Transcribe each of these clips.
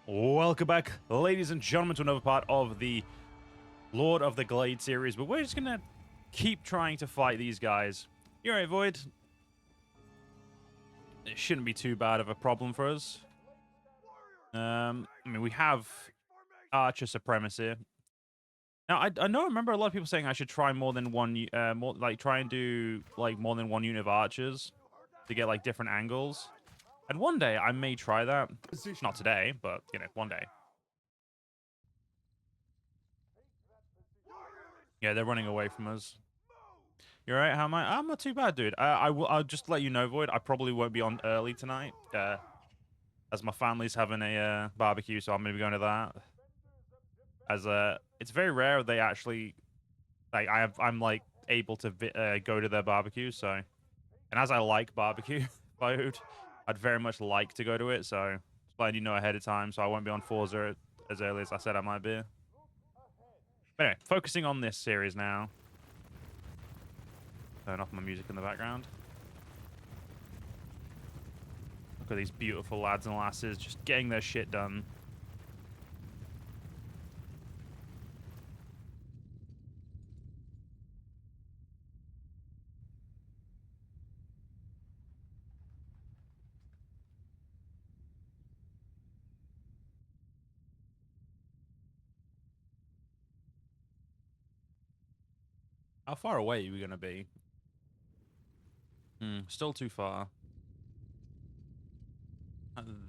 Welcome back, ladies and gentlemen, to another part of the Lord of the Glade series, but we're just gonna keep trying to fight these guys. You're right, Void. It shouldn't be too bad of a problem for us. I mean, we have Archer Supremacy. Now, I remember a lot of people saying I should try more than one, try and do like more than one unit of archers to get like different angles. And one day I may try that. Not today, but you know, one day. Yeah, they're running away from us. You're right. How am I? I'm not too bad, dude. I'll just let you know, Void. I probably won't be on early tonight, as my family's having a barbecue, so I'm gonna be going to that. As it's very rare they actually like I'm like able to go to their barbecue. So, and as I like barbecue food, I'd very much like to go to it. So, just letting you know ahead of time, so I won't be on Forza as early as I said I might be. But anyway, focusing on this series now. Turn off my music in the background. Look at these beautiful lads and lasses just getting their shit done. How far away are we going to be? Still too far.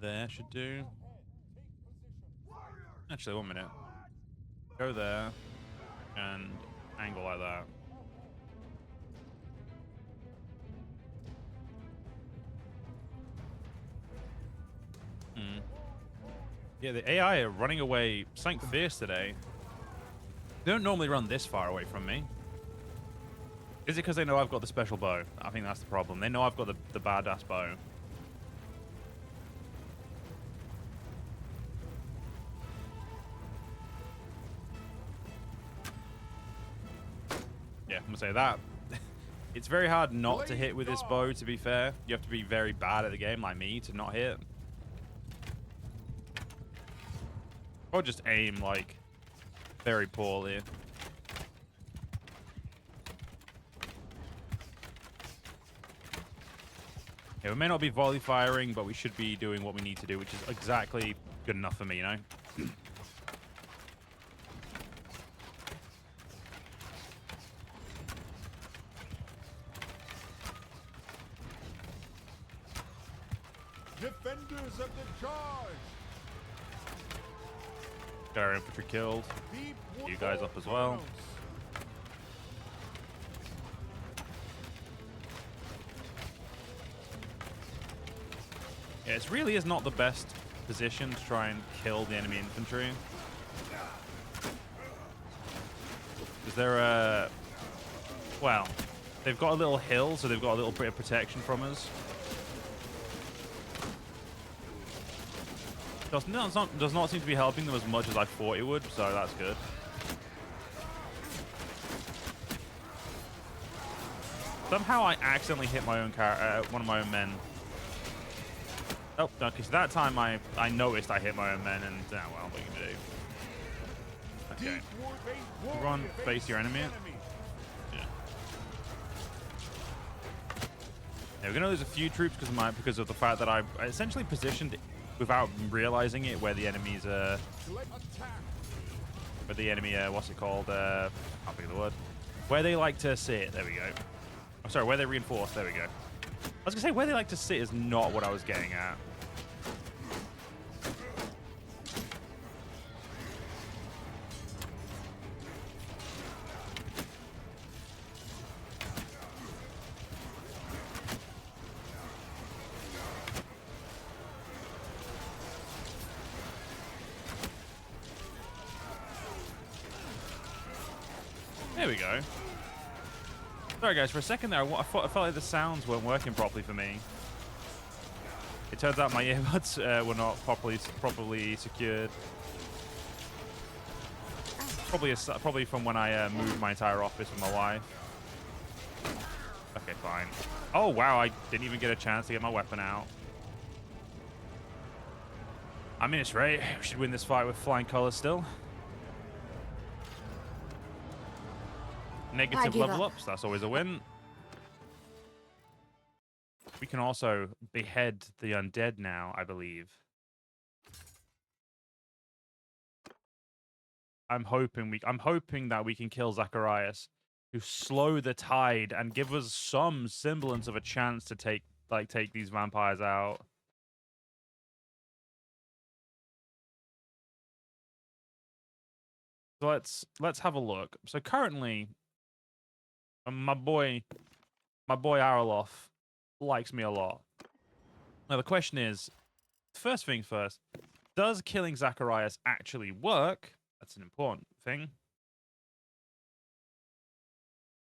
There should do. Actually, 1 minute. Go there and angle like that. Yeah, the AI are running away something fierce today. They don't normally run this far away from me. Is it because they know I've got the special bow? I think that's the problem. They know I've got the badass bow. Yeah, I'm gonna say that. It's very hard not to hit with this bow, to be fair. You have to be very bad at the game, like me, to not hit. Or just aim, like, very poorly. Yeah, we may not be volley firing, but we should be doing what we need to do, which is exactly good enough for me, you know? Defenders of the charge. Got our infantry killed. You guys up as well. Yeah, it really is not the best position to try and kill the enemy infantry. Because they're, well, they've got a little hill, so they've got a little bit of protection from us. Does not seem to be helping them as much as I thought it would, so that's good. Somehow I accidentally hit my own one of my own men. Oh, okay, so that time I noticed I hit my own men, and well, what are you gonna do? Okay. Run, face your enemy. Yeah. We're gonna lose a few troops because of the fact that I essentially positioned without realizing it where the enemy's what's it called? I can't think of the word. Where they like to sit. There we go. I'm sorry, where they reinforce. There we go. I was gonna say where they like to sit is not what I was getting at. There we go. Sorry guys, for a second there, I felt like the sounds weren't working properly for me. It turns out my earbuds were not properly secured. Probably from when I moved my entire office with my wife. Okay, fine. Oh wow, I didn't even get a chance to get my weapon out. I mean, it's right. We should win this fight with flying colors still. Negative level ups. That's always a win. We can also behead the undead now, I believe. I'm hoping that we can kill Zacharias to slow the tide and give us some semblance of a chance to take these vampires out. So let's have a look. So currently, my boy Arlof likes me a lot. Now the question is, first thing first, does killing Zacharias actually work? That's an important thing.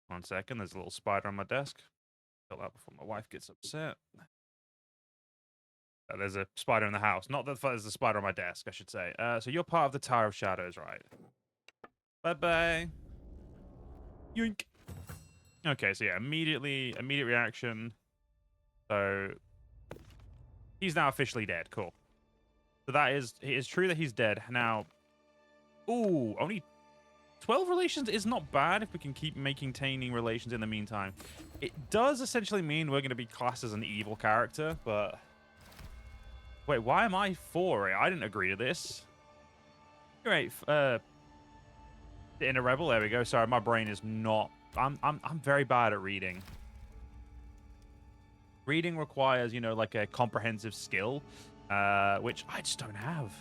1 second, there's a little spider on my desk. Kill that before my wife gets upset. There's a spider in the house. Not that there's a spider on my desk, I should say. So you're part of the Tower of Shadows, right? Bye-bye. Yoink. Okay, so yeah, immediate reaction. So he's now officially dead. Cool. So it is true that he's dead. Now, ooh, only 12 relations is not bad if we can keep maintaining relations in the meantime. It does essentially mean we're going to be classed as an evil character, but... Wait, why am I for it? I didn't agree to this. Great. Inner rebel, there we go. Sorry, my brain is not... I'm very bad at reading. Reading requires, you know, like a comprehensive skill, which I just don't have.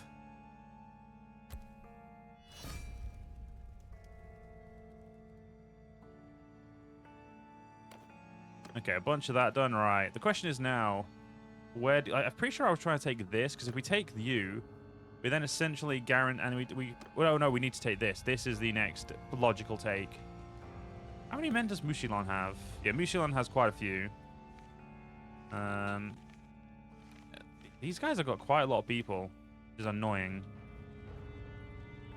Okay, a bunch of that done. Right. The question is now, I'm pretty sure I was trying to take this, because if we take you, we then essentially guarantee, and well, no, we need to take this. This is the next logical take. How many men does Mushilon have? Yeah, Mushilon has quite a few. These guys have got quite a lot of people, which is annoying.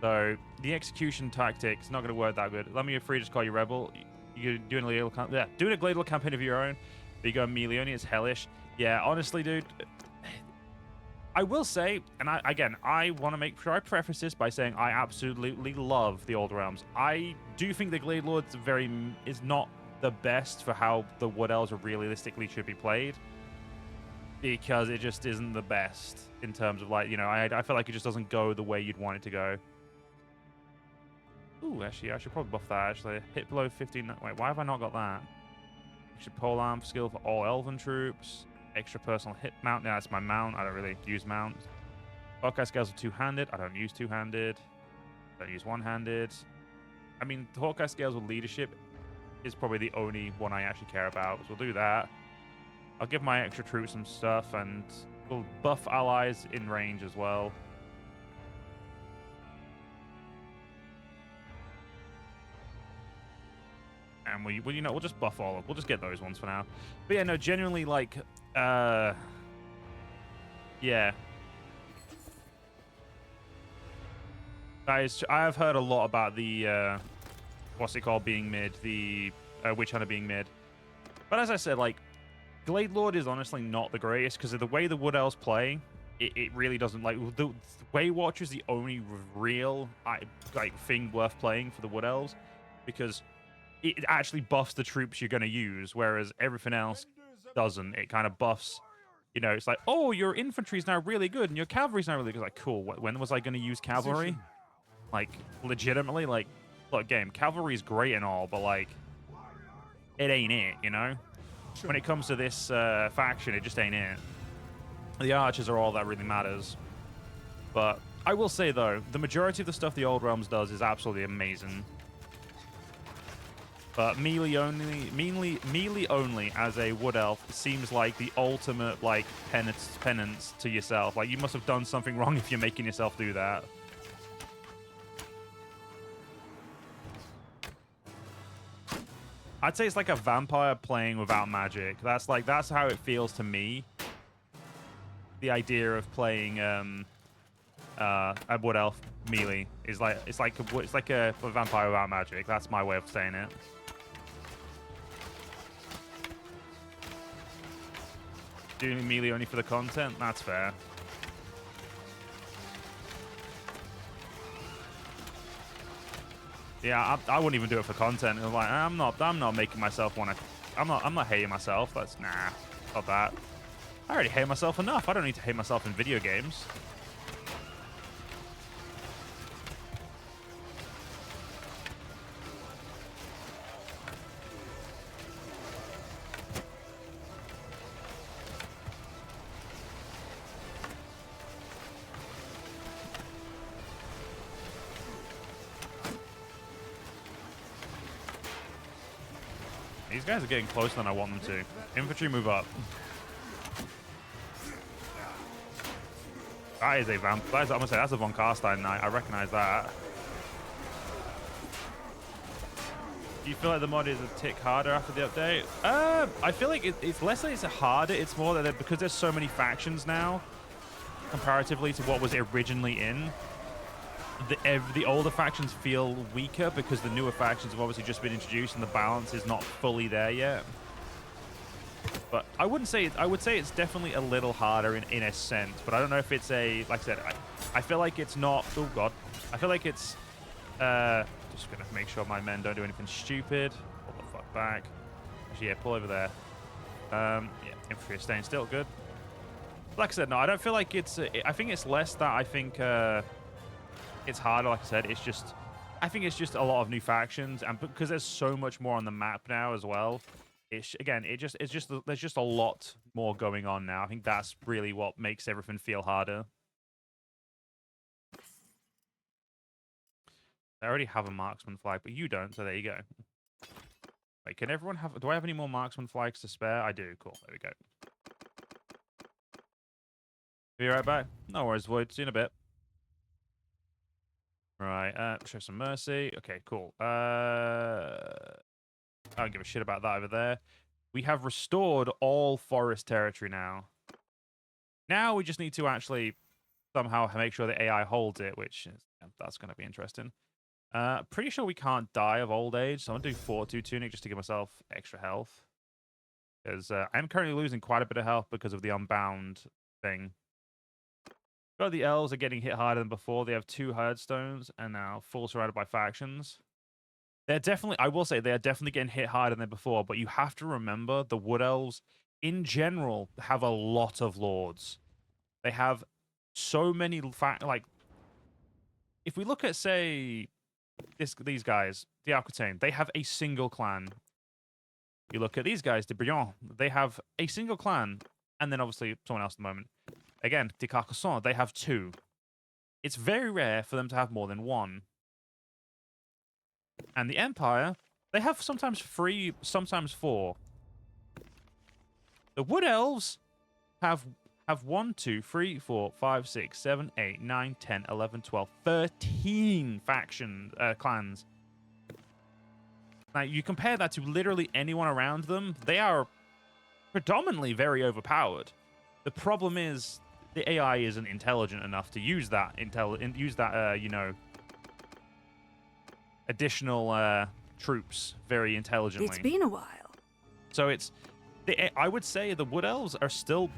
So the execution tactic's not going to work that good. Let me free just call you rebel. You're doing a little, doing a Glade Lord campaign of your own. But you go Meleone, it's hellish. Yeah, honestly, dude, I will say, and I want to make sure I preface this by saying I absolutely love the Old Realms. I do think the Glade Lords is not the best for how the Wood Elves realistically should be played, because it just isn't the best in terms of, like, you know, I feel like it just doesn't go the way you'd want it to go. Ooh, actually, I should probably buff that, actually. Hit below 15... Wait, why have I not got that? Extra polearm skill for all Elven troops. Extra personal hit mount. Yeah, that's my mount. I don't really use mounts. Hawkeye scales are two-handed. I don't use two-handed. Don't use one-handed. I mean, the Hawkeye scales with leadership is probably the only one I actually care about, so we'll do that. I'll give my extra troops some stuff, and we'll buff allies in range as well. And we'll just buff all of. We'll just get those ones for now. But yeah, no, genuinely, like, yeah. Guys, I have heard a lot about the, what's it called, being mid, the Witch Hunter being mid. But as I said, like, Glade Lord is honestly not the greatest, because of the way the Wood Elves play, it really doesn't, like, the Way Watcher is the only real, like, thing worth playing for the Wood Elves, because it actually buffs the troops you're going to use, whereas everything else doesn't. It kind of buffs, you know, it's like, oh, your infantry's now really good and your cavalry's now really good. Like, cool, when was I going to use cavalry? Like, legitimately, like, look, game, cavalry's great and all, but, like, it ain't it, you know? When it comes to this faction, it just ain't it. The archers are all that really matters. But I will say, though, the majority of the stuff the Old Realms does is absolutely amazing. But melee only as a Wood Elf seems like the ultimate, like, penance to yourself. Like, you must have done something wrong if you're making yourself do that. I'd say it's like a vampire playing without magic. That's how it feels to me. The idea of playing a Wood Elf melee is like it's like a vampire without magic. That's my way of saying it. Doing melee only for the content? That's fair. Yeah, I wouldn't even do it for content. I'm like, I'm not making myself want to. I'm not hating myself. That's nah, not that. I already hate myself enough. I don't need to hate myself in video games. These guys are getting closer than I want them to. Infantry, move up. That is a vamp. I'm gonna say that's a Von Carstein knight. I recognize that. Do you feel like the mod is a tick harder after the update? I feel like it's less that it's harder. It's more that because there's so many factions now, comparatively to what was originally in, the older factions feel weaker because the newer factions have obviously just been introduced and the balance is not fully there yet. But I wouldn't say I would say it's definitely a little harder in a sense, but I don't know if it's a, like I said, I feel like it's not. Oh god, I feel like it's just gonna make sure my men don't do anything stupid. Pull the fuck back. Actually, yeah, pull over there. Yeah, infantry is staying still, good. Like I said, no, I don't feel like it's. I think it's less that I think it's harder. Like I said, it's just. I think it's just a lot of new factions, and because there's so much more on the map now as well. It's just there's just a lot more going on now. I think that's really what makes everything feel harder. I already have a marksman flag, but you don't, so there you go. Wait, can everyone have... Do I have any more marksman flags to spare? I do. Cool. There we go. Be right back. No worries, Void. See you in a bit. Right. Show some mercy. Okay, cool. I don't give a shit about that over there. We have restored all forest territory now. Now we just need to actually somehow make sure the AI holds it, which is, that's going to be interesting. Pretty sure we can't die of old age, so I'm going to do Fortitude Tunic just to give myself extra health. Because I'm currently losing quite a bit of health because of the Unbound thing. But the Elves are getting hit harder than before. They have 2 Herdstones and now full surrounded by factions. They're definitely, I will say, they are definitely getting hit harder than before, but you have to remember the Wood Elves, in general, have a lot of lords. They have so many, like, if we look at, say, these guys, the Aquitaine, they have a single clan. You look at these guys, the Briand, they have a single clan, and then obviously someone else at the moment. Again, the Carcassonne, they have 2. It's very rare for them to have more than 1. And the Empire, they have sometimes 3, sometimes 4. The Wood Elves have 1, 2, 3, 4, 5, 6, 7, 8, 9, 10, 11, 12, 13 faction clans. Now, you compare that to literally anyone around them, they are predominantly very overpowered. The problem is the AI isn't intelligent enough to use that you know, additional troops very intelligently. It's been a while. So I would say the Wood Elves are still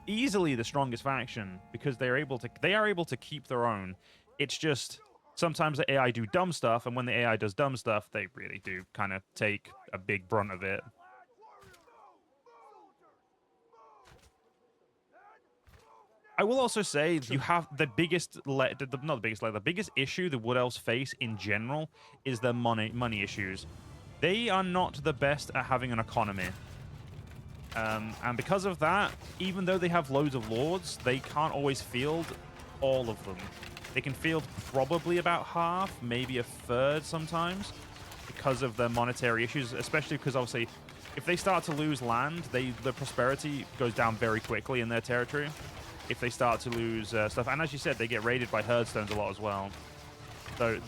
easily the strongest faction because they are able to keep their own. It's just sometimes the AI do dumb stuff, and when the AI does dumb stuff, they really do kind of take a big brunt of it. I will also say you have the biggest, the biggest issue the Wood Elves face in general is their money issues. They are not the best at having an economy. And because of that, even though they have loads of lords, they can't always field all of them. They can field probably about half, maybe a third sometimes, because of their monetary issues, especially because obviously if they start to lose land, the prosperity goes down very quickly in their territory. If they start to lose stuff, and as you said, they get raided by Herdstones a lot as well. So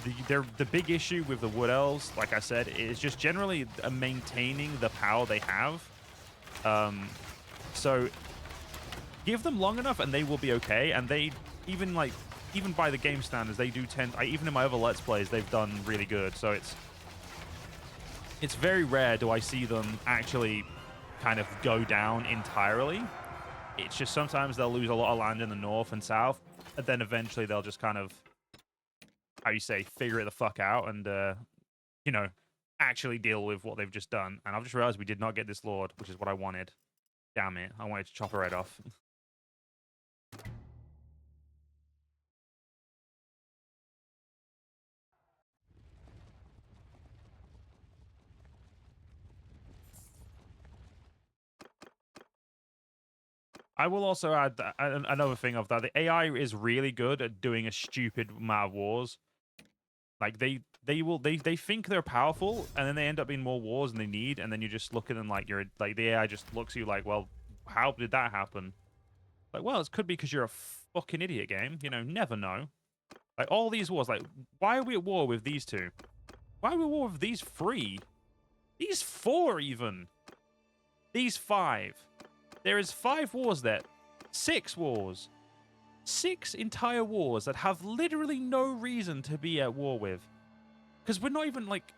the big issue with the Wood Elves, like I said, is just generally maintaining the power they have. So give them long enough and they will be okay. And they, even by the game standards, they do tend, even in my other Let's Plays, they've done really good. So it's very rare do I see them actually kind of go down entirely. It's just sometimes they'll lose a lot of land in the north and south, and then eventually they'll just kind of, how you say, figure it the fuck out and you know, actually deal with what they've just done. And I've just realized we did not get this Lord, which is what I wanted. Damn it. I wanted to chop her head off. I will also add that, another thing of that. The AI is really good at doing a stupid amount of wars. Like they think they're powerful, and then they end up being more wars than they need, and then you just look at them like you're like the AI just looks at you like, well, how did that happen? Like, well, it could be because you're a fucking idiot, game. You know, never know. Like all these wars, like why are we at war with these two? Why are we at war with these three? These four even. These five. There is 5 wars there. 6 wars. 6 entire wars that have literally no reason to be at war with. Because we're not even, like,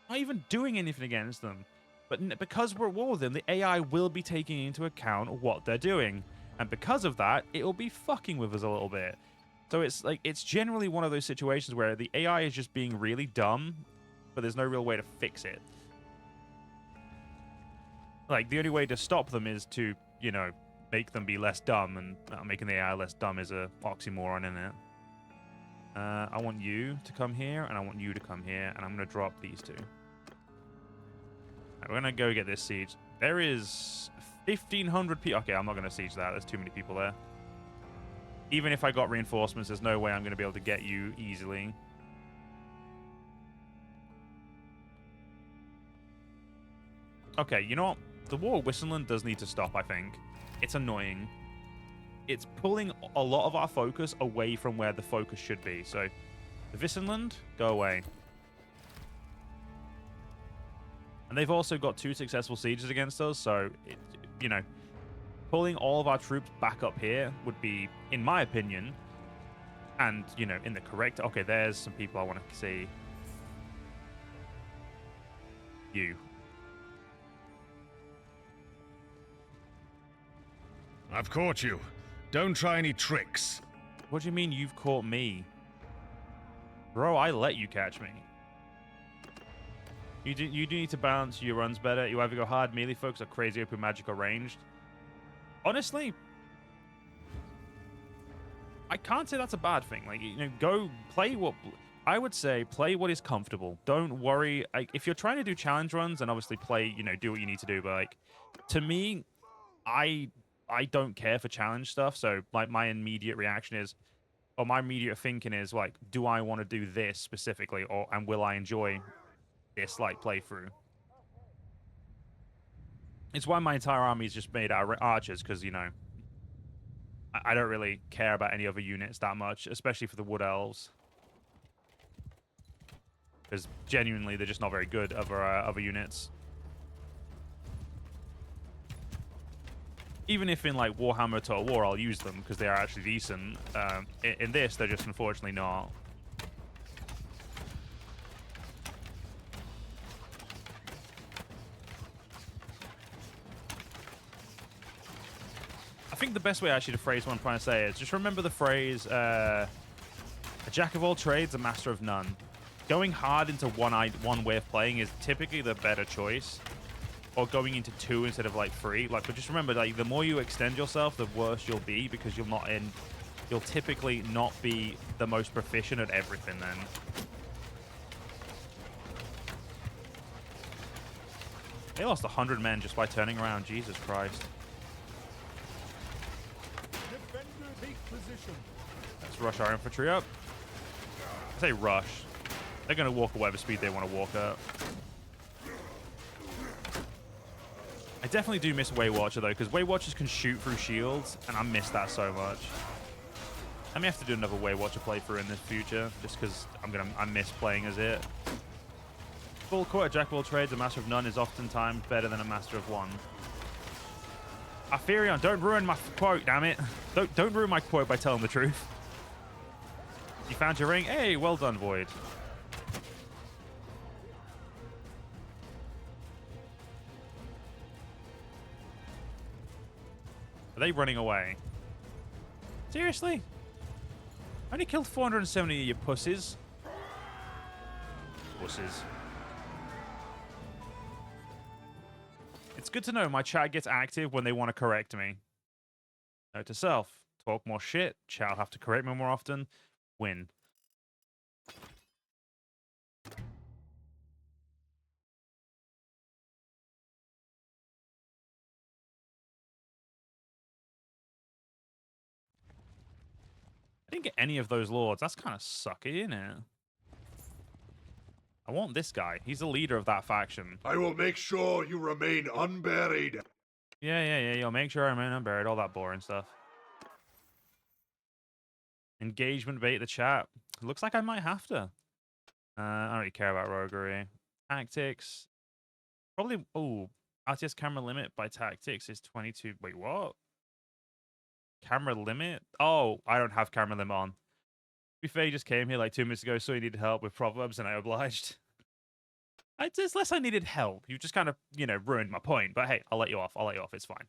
not even doing anything against them. But because we're at war with them, the AI will be taking into account what they're doing. And because of that, it will be fucking with us a little bit. So it's, like, it's generally one of those situations where the AI is just being really dumb, but there's no real way to fix it. Like, the only way to stop them is to, you know, make them be less dumb, and making the AI less dumb is a oxymoron, isn't it? I want you to come here, and I want you to come here, and I'm going to drop these two. Right, we're going to go get this siege. There is 1,500 people. Okay, I'm not going to siege that. There's too many people there. Even if I got reinforcements, there's no way I'm going to be able to get you easily. Okay, you know what? The war of Wissenland does need to stop, I think. It's annoying. It's pulling a lot of our focus away from where the focus should be. So, the Wissenland, go away. And they've also got 2 successful sieges against us, so, you know, pulling all of our troops back up here would be, in my opinion, and, you know, in the correct... Okay, there's some people I want to see. You. I've caught you. Don't try any tricks. What do you mean you've caught me? Bro, I let you catch me. You do need to balance your runs better. You either go hard melee focus or crazy open magic or ranged. Honestly, I can't say that's a bad thing. Like, you know, go play what... I would say play what is comfortable. Don't worry. Like, if you're trying to do challenge runs, then obviously play, you know, do what you need to do. But, like, to me, I don't care for challenge stuff, so like my immediate reaction is, or my immediate thinking is like, do I want to do this specifically, and will I enjoy this like playthrough? It's why my entire army is just made out of archers, because, you know, I don't really care about any other units that much, especially for the Wood Elves, because genuinely they're just not very good other units. Even if in, like, Warhammer Total War, I'll use them because they are actually decent. In this, they're just unfortunately not. I think the best way, actually, to phrase what I'm trying to say is just remember the phrase, a jack of all trades, a master of none. Going hard into one way of playing is typically the better choice. Or going into 2 instead of, like, 3. Like, but just remember, like, the more you extend yourself, the worse you'll be, because you'll typically not be the most proficient at everything then. They lost 100 men just by turning around. Jesus Christ. Let's rush our infantry up. I say rush. They're going to walk at whatever speed they want to walk at. I definitely do miss Waywatcher, though, because Waywatchers can shoot through shields, and I miss that so much. I may have to do another Waywatcher playthrough in the future, just because I miss playing as it. Full court, a jack of all trades, a master of none is oftentimes better than a master of one. Arthurion, don't ruin my quote, damn it. Don't ruin my quote by telling the truth. You found your ring? Hey, well done, Void. Are they running away? Seriously? I only killed 470 of your pussies. Pussies. good to know my chat gets active when they want to correct me. Note to self. Talk more shit. Chat will have to correct me more often. Win. I didn't get any of those lords. That's kind of sucky, isn't it? I want this guy. He's the leader of that faction. I will make sure you remain unburied. Yeah. You'll make sure I remain unburied. All that boring stuff. Engagement bait the chat. Looks like I might have to. I don't really care about roguery. Tactics. Probably. Oh, RTS camera limit by tactics is 22. Wait, what? Camera limit? Oh, I don't have camera limit on. To be fair, you just came here like 2 minutes ago, so you needed help with proverbs, and I obliged. It's less I needed help. You just kind of, ruined my point. But hey, I'll let you off. It's fine.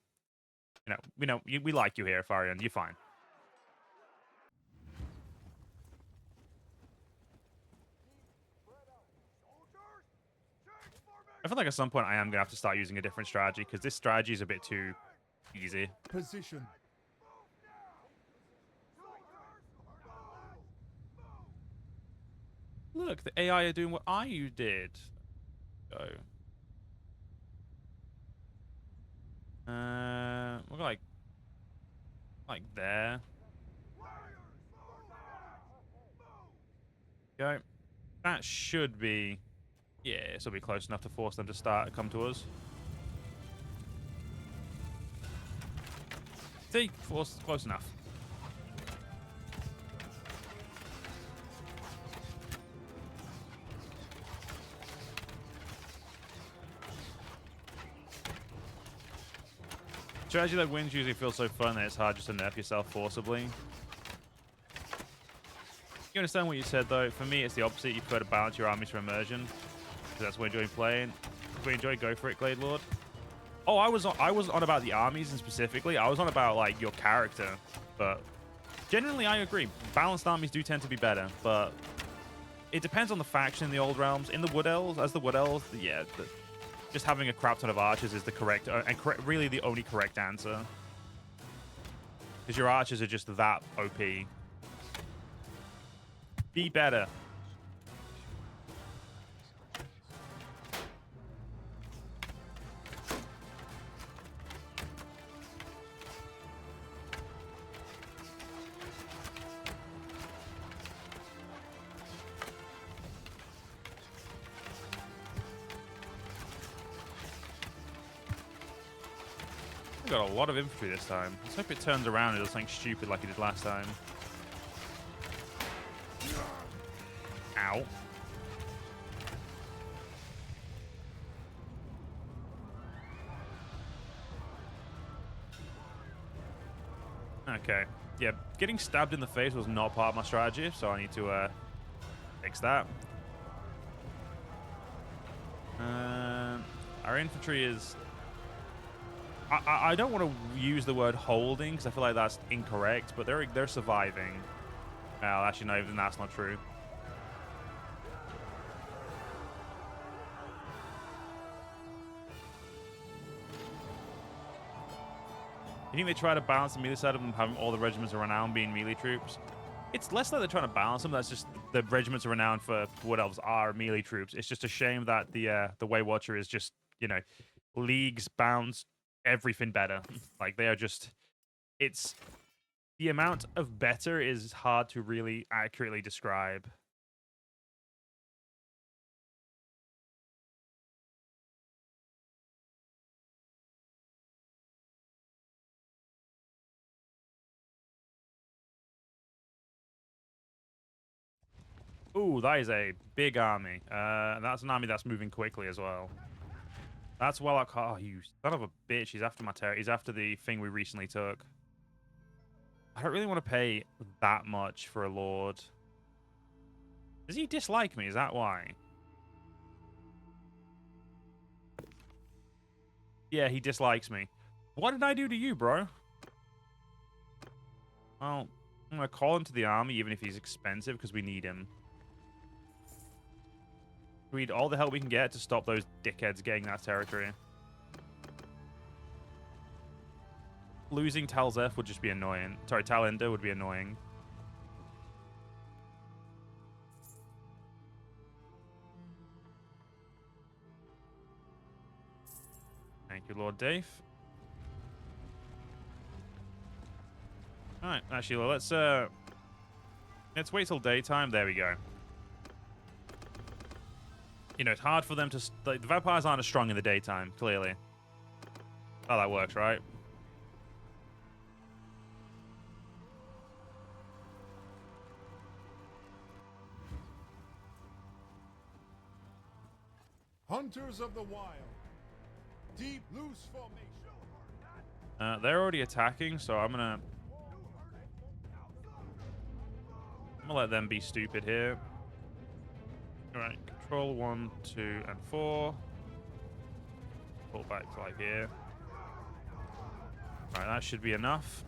We like you here, Farion. You're fine. I feel like at some point I am going to have to start using a different strategy, because this strategy is a bit too easy. Position. Look, the AI are doing what I did. Go. We'll go like there. Go. That should be, yeah, this will be close enough to force them to come to us. See, close enough. Strategy that wins usually feels so fun that it's hard just to nerf yourself forcibly. You understand what you said, though? For me, it's the opposite. You prefer to balance your armies for immersion, because that's what you enjoy playing. If we enjoy, go for it, Glade Lord. Oh, I was on about the armies, and specifically, I was on about like your character. But generally, I agree. Balanced armies do tend to be better, but it depends on the faction in the old realms. In the Wood Elves, yeah. Just having a crap ton of archers is the correct, really the only correct answer. Because your archers are just that OP. Be better. We got a lot of infantry this time. Let's hope it turns around and does something stupid like it did last time. Ow. Okay. Yeah, getting stabbed in the face was not part of my strategy, so I need to fix that. Our infantry is... I don't want to use the word holding, because I feel like that's incorrect, but they're surviving. Well, actually, no, even that's not true. You think they try to balance the melee side of them, having all the regiments of renown being melee troops? It's less that they're trying to balance them. That's just the regiments of renown for Wood Elves are melee troops. It's just a shame that the Way Watcher is just, leagues bounds everything better. Like, they are just... It's... The amount of better is hard to really accurately describe. Ooh, that is a big army. That's an army that's moving quickly as well. That's well... Oh, you son of a bitch. He's after my territory. He's after the thing we recently took. I don't really want to pay that much for a lord. Does he dislike me? Is that why? Yeah, he dislikes me. What did I do to you, bro? Well, I'm going to call him to the army, even if he's expensive, because we need him. We need all the help we can get to stop those dickheads getting that territory. losing Talzef would just be annoying. Sorry, Talender would be annoying. Thank you, Lord Dave. All right, actually, well, let's wait till daytime. There we go. You know, it's hard for them to... Like, the vampires aren't as strong in the daytime, clearly. Oh, that works, right? Hunters of the Wild. Deep loose formation. They're already attacking, so I'm gonna let them be stupid here. All right, control 1, 2, and 4. Pull back to like here. All right, that should be enough.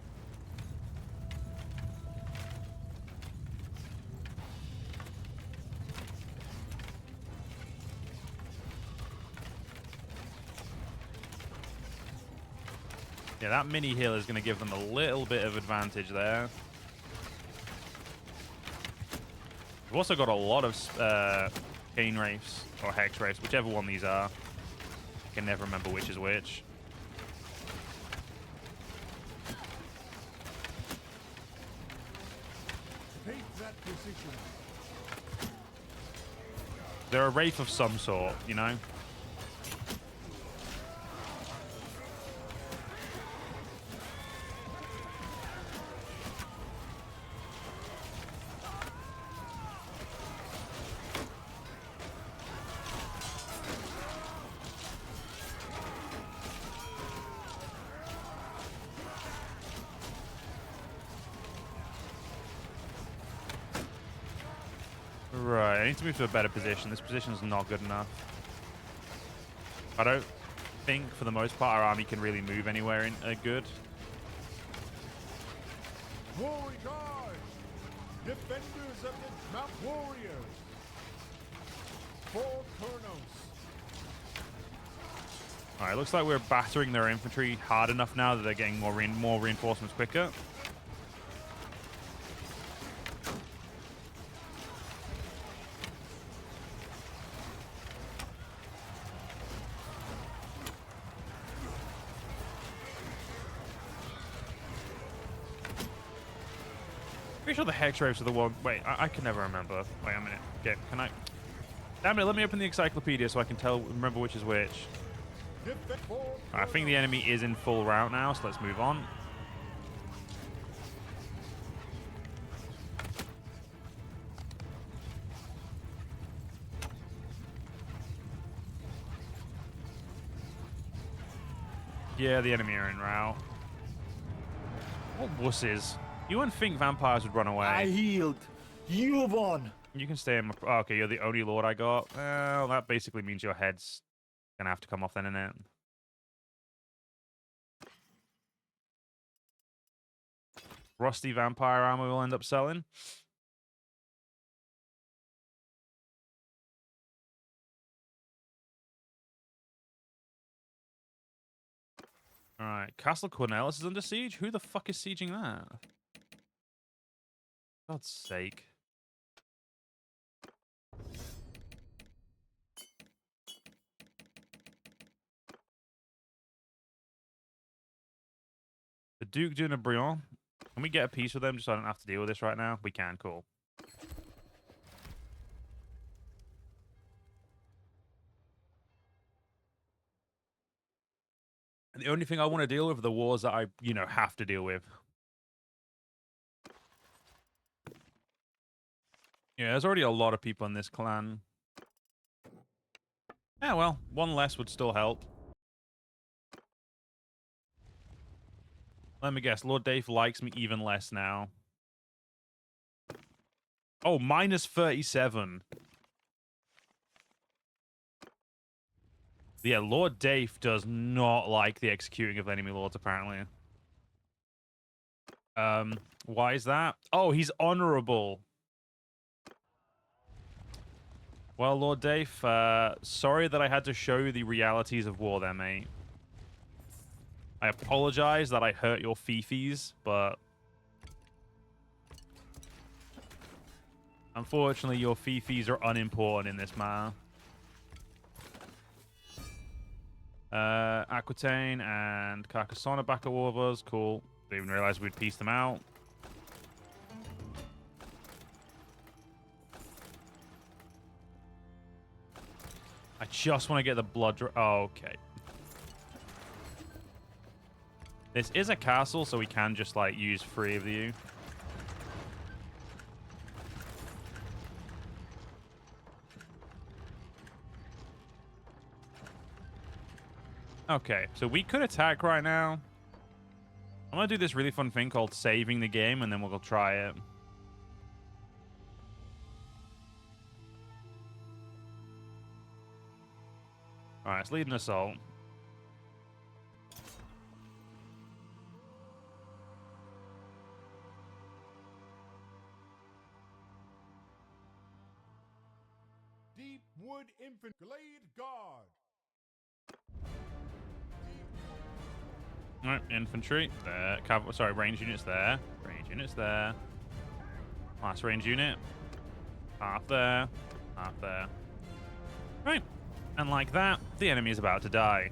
Yeah, that mini heal is going to give them a little bit of advantage there. We've also got a lot of Cane Wraiths, or Hex Wraiths, whichever one these are. I can never remember which is which. Take that position. They're a Wraith of some sort, you know? Right, I need to move to a better position. This position is not good enough. I don't think, for the most part, our army can really move anywhere in good. Warrior Guard! Defenders of the Mount Warriors! 4 Kurnos! Alright, looks like we're battering their infantry hard enough now that they're getting more reinforcements quicker. Pretty sure the Hex Wraiths are the one... Wait, I can never remember. Wait a minute. Okay, can I... Damn it, let me open the encyclopedia so I can remember which is which. I think the enemy is in full route now, so let's move on. Yeah, the enemy are in route. What wusses? You wouldn't think vampires would run away. I healed. You won. You can stay in my... Oh, okay, you're the only lord I got. Well, that basically means your head's gonna have to come off then, innit? Rusty vampire armor will end up selling. Alright, Castle Cornelis is under siege? Who the fuck is sieging that? God's sake. The Duc de Nabrion. Can we get a peace with them just so I don't have to deal with this right now? We can, cool. And the only thing I want to deal with are the wars that I, you know, have to deal with. Yeah, there's already a lot of people in this clan. Yeah, well, one less would still help. Let me guess, Lord Dave likes me even less now. Oh, minus 37. Yeah, Lord Dave does not like the executing of enemy lords, apparently. Why is that? Oh, he's honorable. Well, Lord Dave, sorry that I had to show you the realities of war there, mate. I apologize that I hurt your fifis, but unfortunately, your fifis are unimportant in this matter. Aquitaine and Carcassonne are back at war with us. Cool. Didn't even realize we'd piece them out. I just want to get the blood. Oh, okay. This is a castle, so we can just, like, use 3 of you. Okay, so we could attack right now. I'm going to do this really fun thing called saving the game, and then we'll go try it. Alright, let's lead an assault. Deep Wood Infant Glade Guard. Alright, infantry. There. Sorry, range units there. Range units there. Last range unit. Half there. Half there. Right. And like that, the enemy is about to die.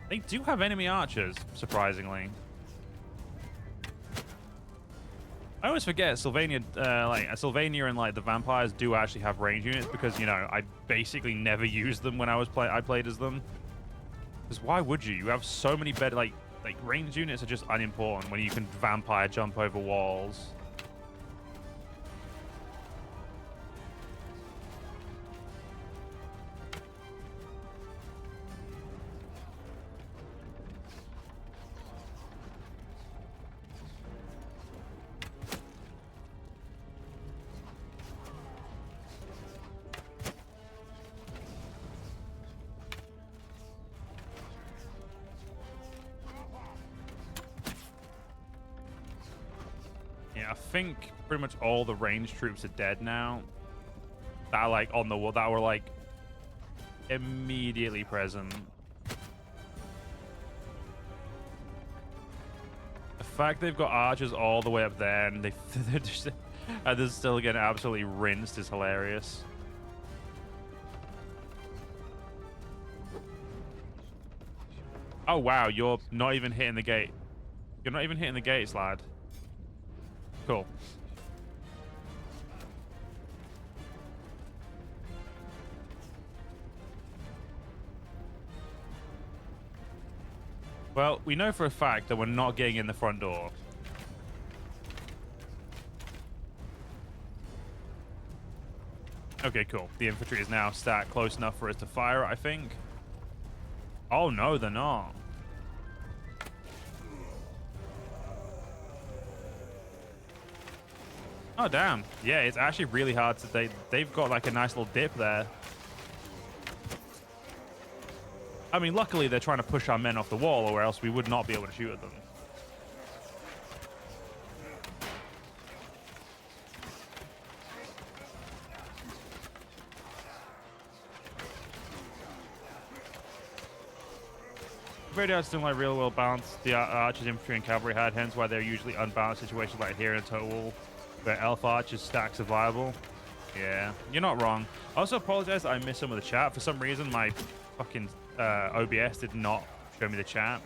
They do have enemy archers, surprisingly. I always forget Sylvania, Sylvania and like the vampires do actually have range units because, you know, I basically never used them when I played as them. Because why would you? You have so many better like range units are just unimportant when you can vampire jump over walls. I think pretty much all the range troops are dead now. That are like on the wall, that were like immediately present. The fact they've got archers all the way up there and they're just and they're still getting absolutely rinsed is hilarious. Oh wow, you're not even hitting the gate. You're not even hitting the gates, lad. Cool. Well, we know for a fact that we're not getting in the front door. Okay, cool. The infantry is now stacked close enough for us to fire it, I think. Oh, no, they're not. Oh, damn. Yeah, it's actually really hard to... They've got, like, a nice little dip there. I mean, luckily, they're trying to push our men off the wall, or else we would not be able to shoot at them. Radios still like real-world balance. The archers, infantry, and cavalry had, hence why they're usually unbalanced situations like here in Total, where elf archers stacks are viable. Yeah, you're not wrong. I also apologize that I missed some of the chat. For some reason, my fucking OBS did not show me the chat.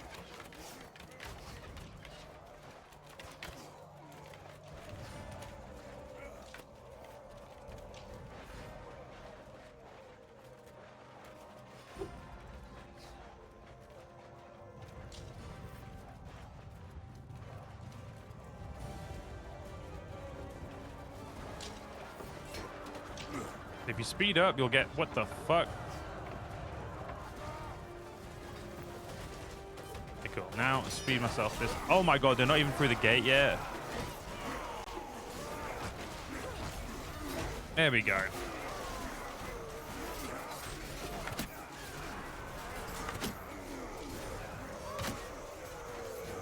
If you speed up, you'll get... What the fuck? Okay, cool. Now, speed myself this... Oh my god, they're not even through the gate yet. There we go.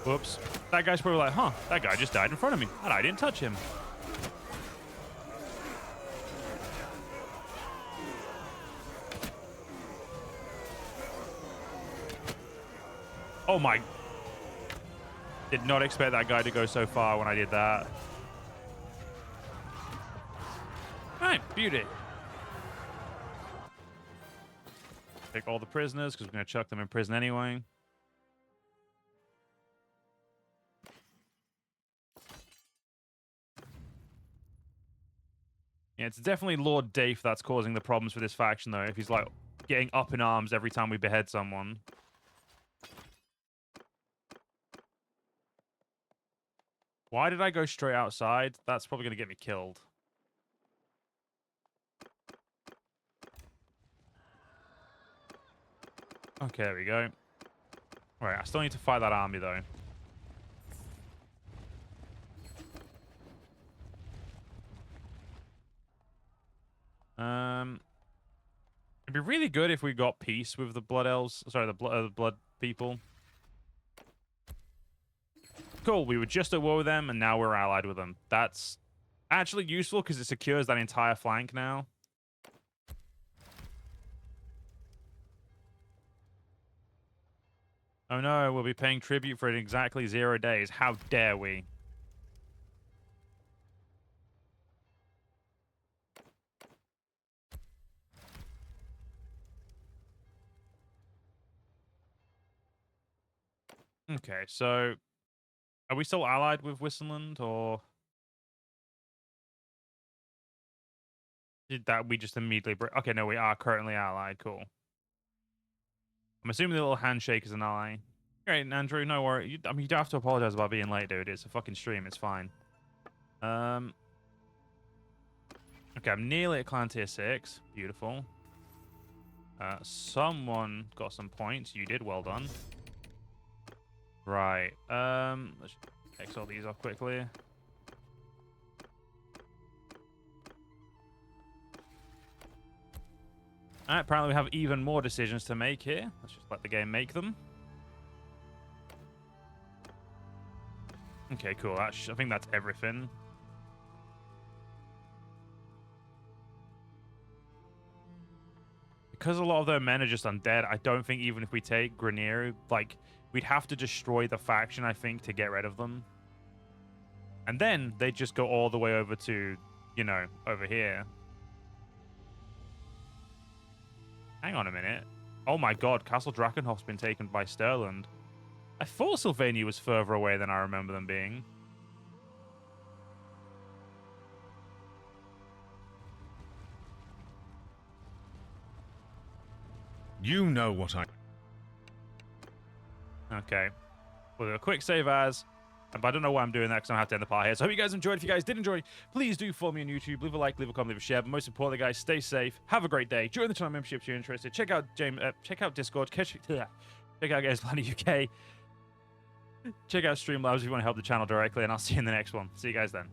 Whoops. That guy's probably like, huh, that guy just died in front of me, and I didn't touch him. Oh my. Did not expect that guy to go so far when I did that. Alright, beauty. Take all the prisoners, because we're going to chuck them in prison anyway. Yeah, it's definitely Lord Dafe that's causing the problems for this faction, though, if he's, like, getting up in arms every time we behead someone. Why did I go straight outside? That's probably going to get me killed. Okay, there we go. Alright, I still need to fight that army, though. It'd be really good if we got peace with the Blood Elves. Sorry, the Blood people. Cool, we were just at war with them, and now we're allied with them. That's actually useful, because it secures that entire flank now. Oh no, we'll be paying tribute for exactly 0 days. How dare we? Okay, so are we still allied with Whistleland, or did that we just immediately break? Okay, no, we are currently allied. Cool. I'm assuming the little handshake is an ally. Great, Andrew, no worry. I mean, you don't have to apologize about being late, dude. It's a fucking stream. It's fine. Okay, I'm nearly at clan tier 6. Beautiful. Someone got some points. You did. Well done. Right. Let's X all these off quickly. Alright, apparently we have even more decisions to make here. Let's just let the game make them. Okay, cool. I think that's everything. Because a lot of their men are just undead, I don't think even if we take Grenier, like, we'd have to destroy the faction, I think, to get rid of them. And then they just go all the way over to, you know, over here. Hang on a minute. Oh my god, Castle Drakenhof's been taken by Stirland. I thought Sylvania was further away than I remember them being. You know what I... Okay. We'll do a quick save as. But I don't know why I'm doing that, because I don't have to end the part here. So I hope you guys enjoyed. If you guys did enjoy, please do follow me on YouTube. Leave a like, leave a comment, leave a share. But most importantly, guys, stay safe. Have a great day. Join the channel membership if you're interested. Check out Discord. Check out Games Planet UK. Check out Streamlabs if you want to help the channel directly. And I'll see you in the next one. See you guys then.